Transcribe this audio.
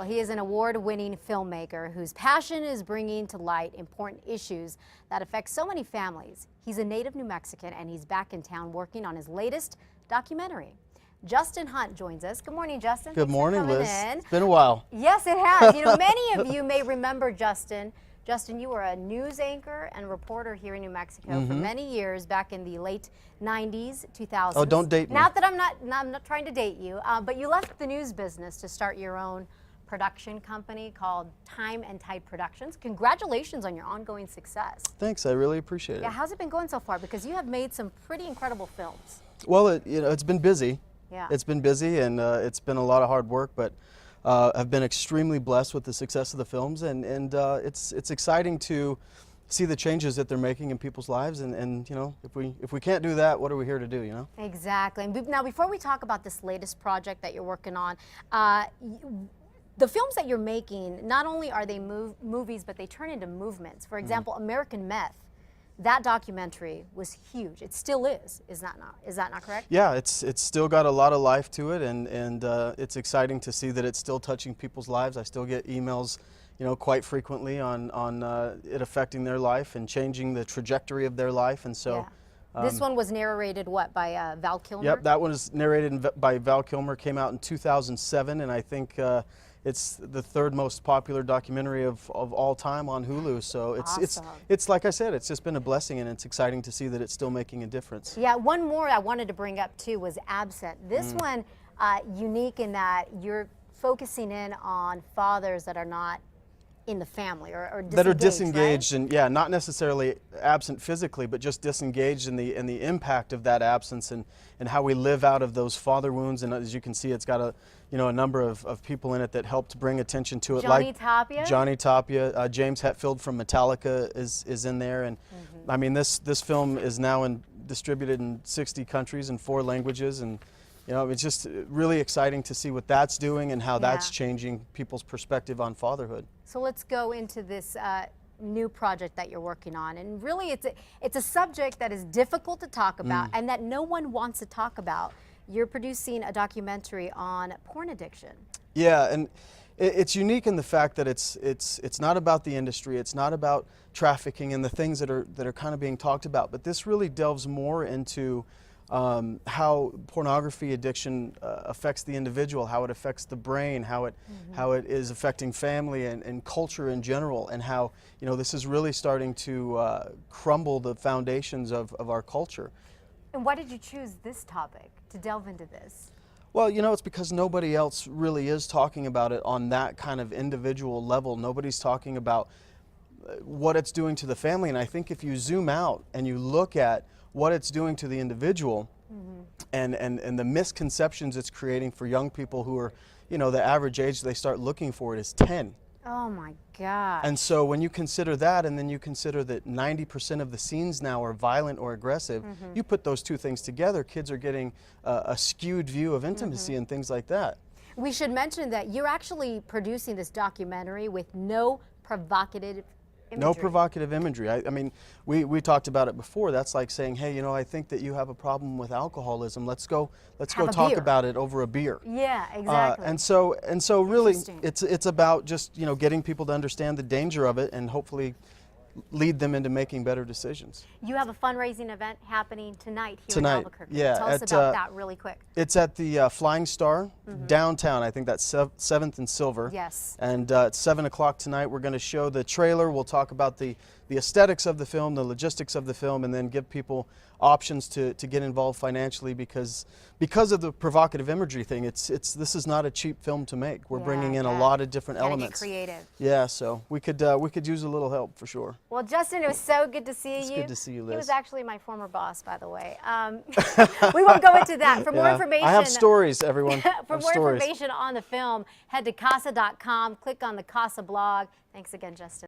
Well, he is an award-winning filmmaker whose passion is bringing to light important issues that affect so many families. He's a native New Mexican, and he's back in town working on his latest documentary. Justin Hunt joins us. Good morning, Justin. Good morning, Liz. In. It's been a while. Yes, it has. You know, many of you may remember Justin. Justin, you were a news anchor and reporter here in New Mexico for many years, back in the late 90s, 2000s. Oh, don't date me. Not that I'm not trying to date you, but you left the news business to start your own production company called Time and Tide Productions. Congratulations on your ongoing success. Thanks, I really appreciate it. Yeah, how's it been going so far? Because you have made some pretty incredible films. Well, it's been busy. Yeah. It's been busy, and it's been a lot of hard work, but I've been extremely blessed with the success of the films, and it's exciting to see the changes that they're making in people's lives, and you know, if we can't do that, what are we here to do, you know? Exactly. And now, before we talk about this latest project that you're working on, the films that you're making, not only are they movies, but they turn into movements. For example, American Meth, that documentary was huge. It still is that not correct? Yeah, it's still got a lot of life to it, and it's exciting to see that it's still touching people's lives. I still get emails, you know, quite frequently on it affecting their life and changing the trajectory of their life, and so. Yeah. This one was narrated, what, by Val Kilmer? Yep, that one was narrated by Val Kilmer, came out in 2007, and I think it's the third most popular documentary of all time on Hulu. So it's like I said, it's just been a blessing, and it's exciting to see that it's still making a difference. Yeah, one more I wanted to bring up too was Absent. This one unique in that you're focusing in on fathers that are not in the family or disengaged, that are disengaged, right? And yeah, not necessarily absent physically, but just disengaged in the impact of that absence, and how we live out of those father wounds. And as you can see, it's got a number of people in it that helped bring attention to it. Johnny Tapia. Johnny Tapia, James Hetfield from Metallica is in there, and I mean this film is now distributed in 60 countries and 4 languages, and you know, it's just really exciting to see what that's doing and how that's changing people's perspective on fatherhood. So let's go into this new project that you're working on, and really it's a subject that is difficult to talk about and that no one wants to talk about. You're producing a documentary on porn addiction. Yeah, and it's unique in the fact that it's not about the industry, it's not about trafficking and the things that are kind of being talked about, but this really delves more into how pornography addiction affects the individual, how it affects the brain, how it is affecting family and culture in general, and how, you know, this is really starting to crumble the foundations of our culture. And why did you choose this topic to delve into this? Well, you know, it's because nobody else really is talking about it on that kind of individual level. Nobody's talking about what it's doing to the family, and I think if you zoom out and you look at what it's doing to the individual and the misconceptions it's creating for young people who are, you know, the average age they start looking for it is 10. Oh my God. And so when you consider that, and then you consider that 90% of the scenes now are violent or aggressive, you put those two things together, kids are getting a skewed view of intimacy and things like that. We should mention that you're actually producing this documentary with no provocative imagery. No provocative imagery. I mean, we talked about it before. That's like saying, hey, you know, I think that you have a problem with alcoholism. Let's go talk about it over a beer. Yeah, exactly. And so really, it's about just, you know, getting people to understand the danger of it and hopefully lead them into making better decisions. You have a fundraising event happening tonight here in Albuquerque. Yeah, tell us about that really quick. It's at the Flying Star downtown. I think that's 7th and Silver. Yes. And at 7 o'clock tonight, we're going to show the trailer. We'll talk about the aesthetics of the film, the logistics of the film, and then give people options to get involved financially, because of the provocative imagery thing. This is not a cheap film to make. We're bringing in a lot of different elements. Get creative. Yeah, so we could use a little help for sure. Well, Justin, it was so good to see you. It's good to see you, Liz. He was actually my former boss, by the way. We won't go into that. For more information, I have stories, everyone. For more information on the film, head to casa.com. Click on the Casa blog. Thanks again, Justin.